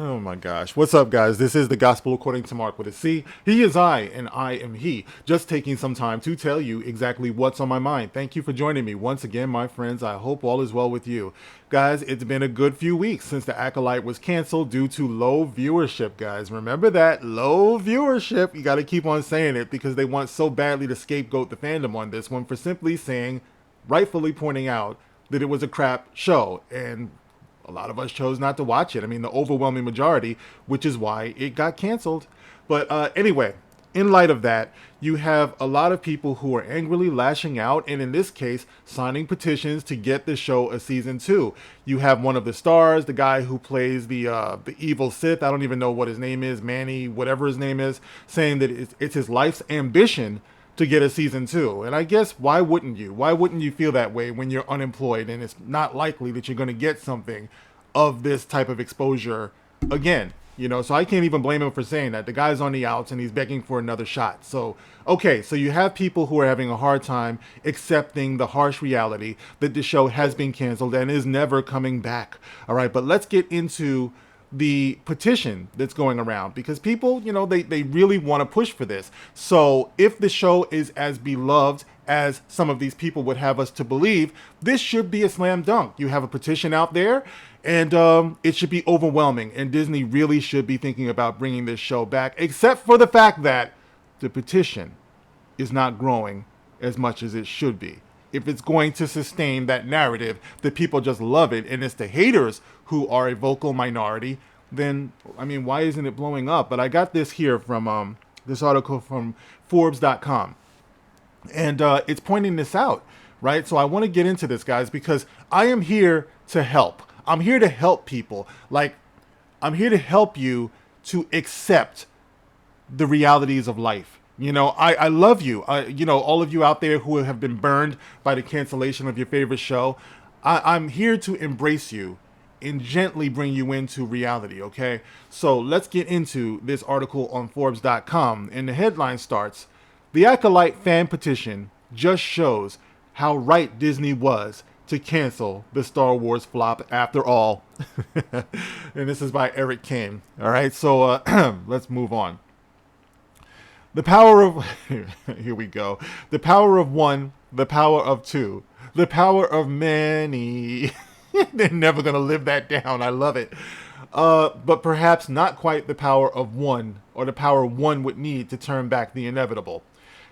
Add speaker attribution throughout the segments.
Speaker 1: Oh my gosh. What's up, guys? This is the Gospel According to Mark with a C. He is I, and I am he. Just taking some time to tell you exactly what's on my mind. Thank you for joining me once again, my friends. I hope all is well with you. Guys, it's been a good few weeks since the Acolyte was canceled due to low viewership, guys. Remember that? Low viewership. You got to keep on saying it because they want so badly to scapegoat the fandom on this one for simply saying, rightfully pointing out, that it was a crap show. And a lot of us chose not to watch it. I mean, the overwhelming majority, which is why it got canceled. But anyway, in light of that, you have a lot of people who are angrily lashing out, and in this case, signing petitions to get the show a season 2. You have one of the stars, the guy who plays the evil Sith. I don't even know what his name is, Manny, whatever his name is, saying that it's his life's ambition to get a season 2. And I guess why wouldn't you? Why wouldn't you feel that way when you're unemployed and it's not likely that you're going to get something of this type of exposure again? So I can't even blame him for saying that. The guy's on the outs and he's begging for another shot. So, okay, so you have people who are having a hard time accepting the harsh reality that the show has been canceled and is never coming back. All right, but let's get into the petition that's going around because people, they really want to push for this. So if the show is as beloved as some of these people would have us to believe, this should be a slam dunk. You have a petition out there and it should be overwhelming, and Disney really should be thinking about bringing this show back, except for the fact that the petition is not growing as much as it should be. If it's going to sustain that narrative that people just love it and it's the haters who are a vocal minority, then, I mean, why isn't it blowing up? But I got this here from this article from Forbes.com, and it's pointing this out, right? So I want to get into this, guys, because I am here to help. I'm here to help people. Like, I'm here to help you to accept the realities of life. I love you. All of you out there who have been burned by the cancellation of your favorite show, I'm here to embrace you and gently bring you into reality, okay? So let's get into this article on Forbes.com. And the headline starts, "The Acolyte fan petition just shows how right Disney was to cancel the Star Wars flop after all." And this is by Eric Kane. All right, so let's move on. The power of, here we go. The power of one, the power of two, the power of many. They're never going to live that down. I love it. But perhaps not quite the power of one, or the power one would need to turn back the inevitable.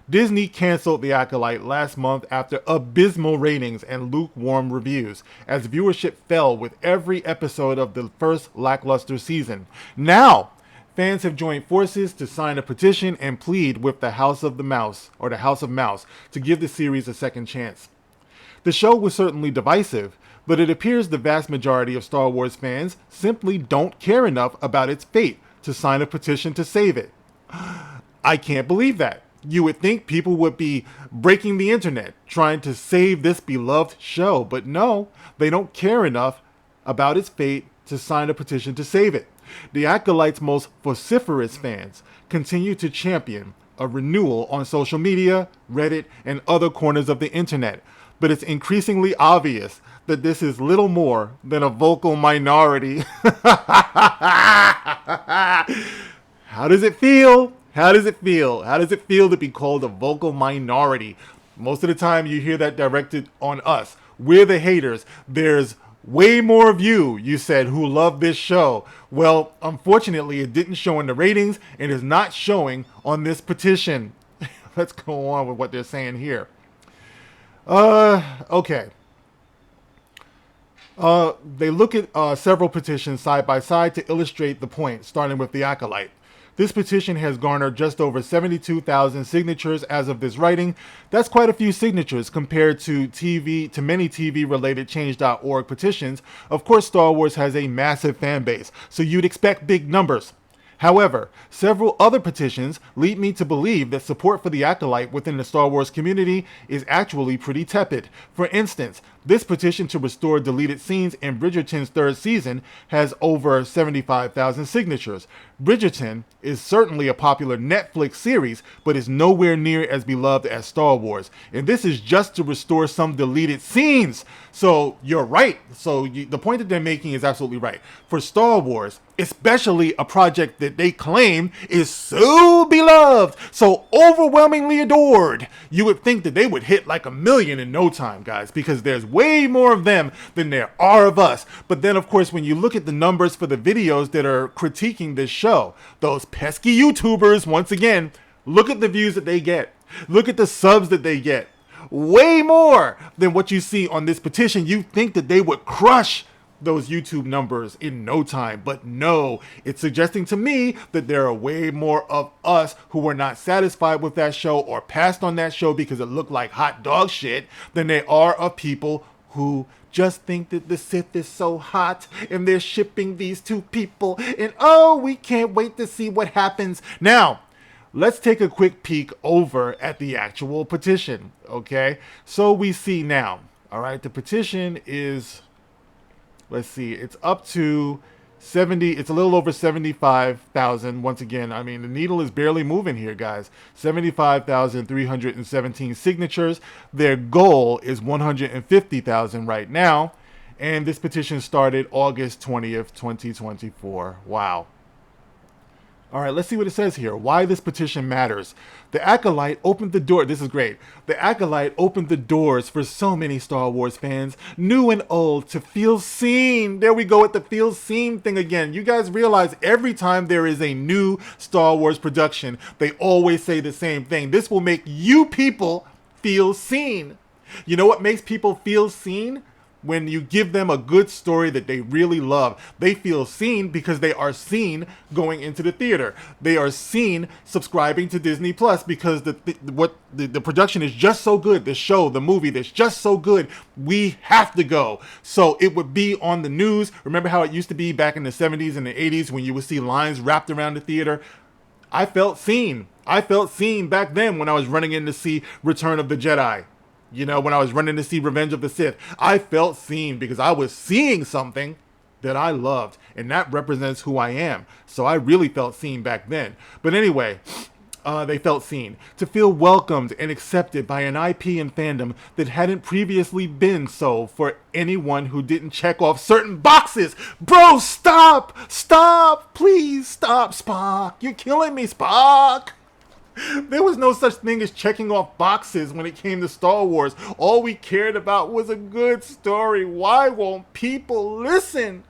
Speaker 1: Disney canceled The Acolyte last month after abysmal ratings and lukewarm reviews, as viewership fell with every episode of the first lackluster season. Now, fans have joined forces to sign a petition and plead with the House of Mouse, to give the series a second chance. The show was certainly divisive, but it appears the vast majority of Star Wars fans simply don't care enough about its fate to sign a petition to save it. I can't believe that. You would think people would be breaking the internet trying to save this beloved show, but no, they don't care enough about its fate to sign a petition to save it. The Acolyte's most vociferous fans continue to champion a renewal on social media, Reddit, and other corners of the internet, but it's increasingly obvious that this is little more than a vocal minority. How does it feel? How does it feel? How does it feel to be called a vocal minority? Most of the time you hear that directed on us. We're the haters. There's way more of you said, who love this show. Well, unfortunately, it didn't show in the ratings and is not showing on this petition. Let's go on with what they're saying here. Okay. They look at several petitions side by side to illustrate the point, starting with The Acolyte. This petition has garnered just over 72,000 signatures as of this writing. That's quite a few signatures compared to many TV-related Change.org petitions. Of course, Star Wars has a massive fan base, so you'd expect big numbers. However, several other petitions lead me to believe that support for The Acolyte within the Star Wars community is actually pretty tepid. For instance, This petition to restore deleted scenes in Bridgerton's third season has over 75,000 signatures. Bridgerton is certainly a popular Netflix series, but is nowhere near as beloved as Star Wars. And this is just to restore some deleted scenes. So you're right. So the point that they're making is absolutely right. For Star Wars, especially a project that they claim is so beloved, so overwhelmingly adored, you would think that they would hit like 1 million in no time, guys, because there's way more of them than there are of us. But then, of course, when you look at the numbers for the videos that are critiquing this show, those pesky YouTubers, once again, look at the views that they get. Look at the subs that they get. Way more than what you see on this petition. You think that they would crush those YouTube numbers in no time, but no, it's suggesting to me that there are way more of us who were not satisfied with that show or passed on that show because it looked like hot dog shit than there are of people who just think that the Sith is so hot and they're shipping these two people and oh, we can't wait to see what happens. Now, let's take a quick peek over at the actual petition, okay? So we see now, all right, the petition is, let's see, it's up to 70, it's a little over 75,000. Once again, I mean, the needle is barely moving here, guys. 75,317 signatures. Their goal is 150,000 right now. And this petition started August 20th, 2024. Wow. All right, let's see what it says here. Why this petition matters. The Acolyte opened the door. This is great. The Acolyte opened the doors for so many Star Wars fans, new and old, to feel seen. There we go with the feel seen thing again. You guys realize every time there is a new Star Wars production, they always say the same thing. This will make you people feel seen. You know what makes people feel seen? When you give them a good story that they really love, they feel seen because they are seen going into the theater. They are seen subscribing to Disney Plus because the production is just so good. The show, the movie, that's just so good. We have to go. So it would be on the news. Remember how it used to be back in the 70s and the 80s when you would see lines wrapped around the theater? I felt seen. I felt seen back then when I was running in to see Return of the Jedi. You know, when I was running to see Revenge of the Sith, I felt seen because I was seeing something that I loved, and that represents who I am. So I really felt seen back then. But anyway, they felt seen. To feel welcomed and accepted by an IP and fandom that hadn't previously been so for anyone who didn't check off certain boxes. Bro, stop! Stop! Please stop, Spock! You're killing me, Spock! There was no such thing as checking off boxes when it came to Star Wars. All we cared about was a good story. Why won't people listen?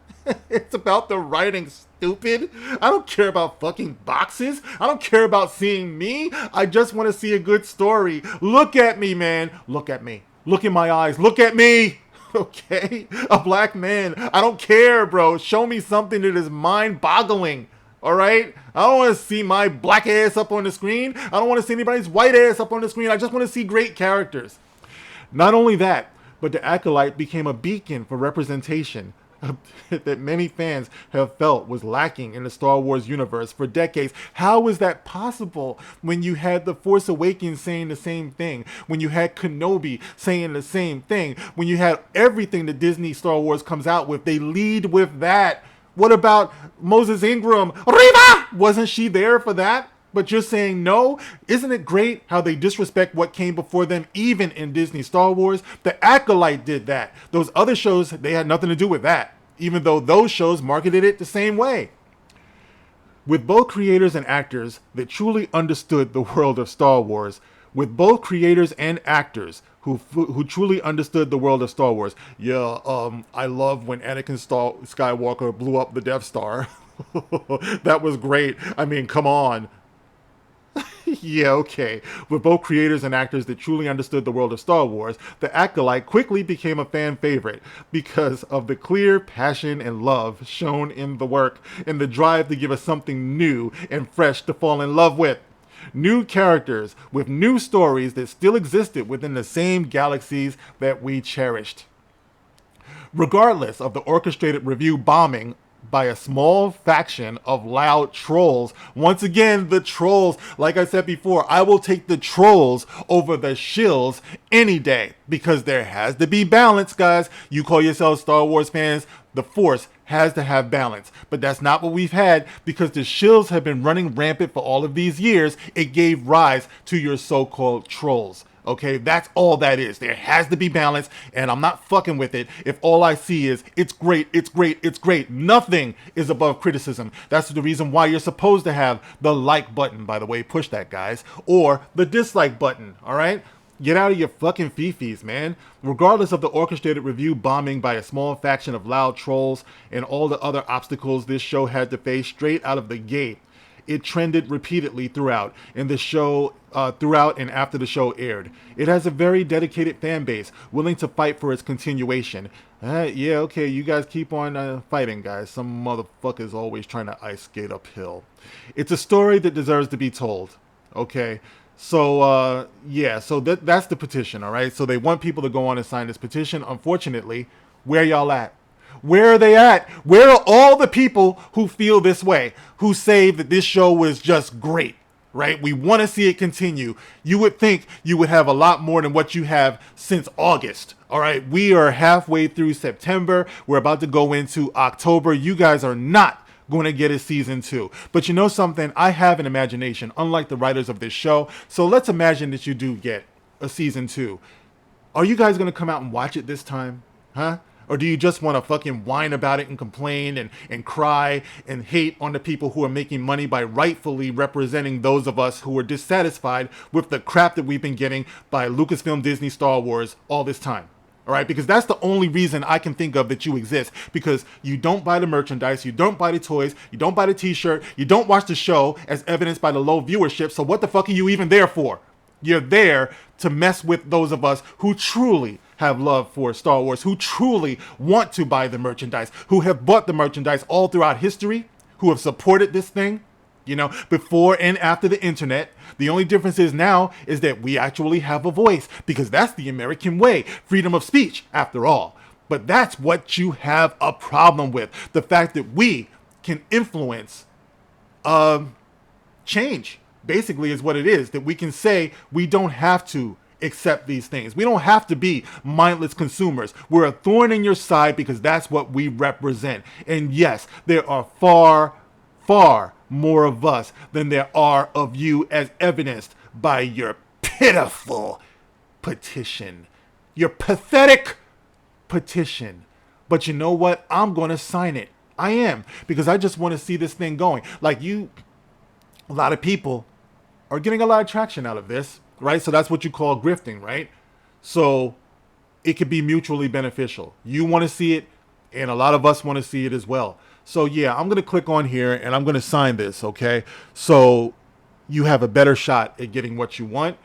Speaker 1: It's about the writing, stupid. I don't care about fucking boxes. I don't care about seeing me. I just want to see a good story. Look at me, man. Look at me. Look in my eyes. Look at me. Okay? A black man. I don't care, bro. Show me something that is mind-boggling. All right? I don't want to see my black ass up on the screen. I don't want to see anybody's white ass up on the screen. I just want to see great characters. Not only that, but the Acolyte became a beacon for representation that many fans have felt was lacking in the Star Wars universe for decades. How is that possible when you had The Force Awakens saying the same thing, when you had Kenobi saying the same thing, when you had everything that Disney Star Wars comes out with, they lead with that. What about Moses Ingram? Riva! Wasn't she there for that? But you're saying no? Isn't it great how they disrespect what came before them, even in Disney Star Wars? The Acolyte did that. Those other shows, they had nothing to do with that, even though those shows marketed it the same way. With both creators and actors that truly understood the world of Star Wars, with both creators and actors who truly understood the world of Star Wars. Yeah, I love when Anakin Skywalker blew up the Death Star. That was great. I mean, come on. Yeah, okay. With both creators and actors that truly understood the world of Star Wars, the Acolyte quickly became a fan favorite because of the clear passion and love shown in the work and the drive to give us something new and fresh to fall in love with. New characters with new stories that still existed within the same galaxies that we cherished. Regardless of the orchestrated review bombing by a small faction of loud trolls. Once again, the trolls. Like I said before, I will take the trolls over the shills any day because there has to be balance, guys. You call yourselves Star Wars fans, the Force has to have balance. But that's not what we've had because the shills have been running rampant for all of these years. It gave rise to your so-called trolls. Okay, that's all that is. There has to be balance, and I'm not fucking with it if all I see is it's great, it's great, it's great. Nothing is above criticism. That's the reason why you're supposed to have the like button, by the way, push that, guys, or the dislike button, all right? Get out of your fucking fifis, man. Regardless of the orchestrated review bombing by a small faction of loud trolls and all the other obstacles this show had to face straight out of the gate, it trended repeatedly throughout and after the show aired. It has a very dedicated fan base, willing to fight for its continuation. Yeah, okay, you guys keep on fighting, guys. Some motherfuckers always trying to ice skate uphill. It's a story that deserves to be told. Okay, so yeah, so that's the petition. All right, so they want people to go on and sign this petition. Unfortunately, where y'all at? Where are they at? Where are all the people who feel this way, who say that this show was just great, right? We want to see it continue. You would think you would have a lot more than what you have since August. All right, we are halfway through September. We're about to go into October. You guys are not going to get a season 2. But you know something? I have an imagination, unlike the writers of this show. So let's imagine that you do get a season 2. Are you guys going to come out and watch it this time? Huh? Or do you just want to fucking whine about it and complain and cry and hate on the people who are making money by rightfully representing those of us who are dissatisfied with the crap that we've been getting by Lucasfilm, Disney, Star Wars all this time? All right, because that's the only reason I can think of that you exist. Because you don't buy the merchandise, you don't buy the toys, you don't buy the t-shirt, you don't watch the show as evidenced by the low viewership. So what the fuck are you even there for? You're there to mess with those of us who truly have love for Star Wars, who truly want to buy the merchandise, who have bought the merchandise all throughout history, who have supported this thing, you know, before and after the internet. The only difference is now is that we actually have a voice because that's the American way, freedom of speech after all. But that's what you have a problem with, the fact that we can influence change. Basically is what it is, that we can say we don't have to accept these things. We don't have to be mindless consumers. We're a thorn in your side because that's what we represent. And yes, there are far, far more of us than there are of you, as evidenced by your pitiful petition. Your pathetic petition. But you know what? I'm going to sign it. I am. Because I just want to see this thing going. Like you, a lot of people are getting a lot of traction out of this, right? So that's what you call grifting, right? So it could be mutually beneficial. You want to see it, and a lot of us want to see it as well. So yeah, I'm going to click on here, and I'm going to sign this, okay? So you have a better shot at getting what you want.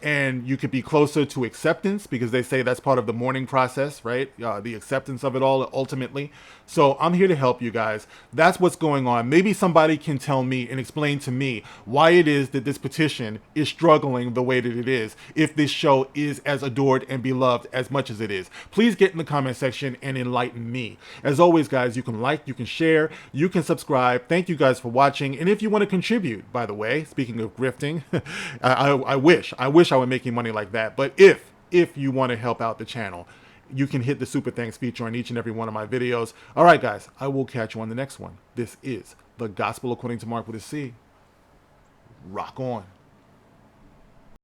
Speaker 1: And you could be closer to acceptance because they say that's part of the mourning process, right? The acceptance of it all ultimately. So I'm here to help you guys. That's what's going on. Maybe somebody can tell me and explain to me why it is that this petition is struggling the way that it is, if this show is as adored and beloved as much as it is. Please get in the comment section and enlighten me. As always, guys, you can like, you can share, you can subscribe. Thank you guys for watching. And if you want to contribute, by the way, speaking of grifting, I wish I were making money like that. But if you want to help out the channel, you can hit the super thanks feature on each and every one of my videos. All right, guys, I will catch you on the next one. This is the Gospel According to Mark with a C. Rock on.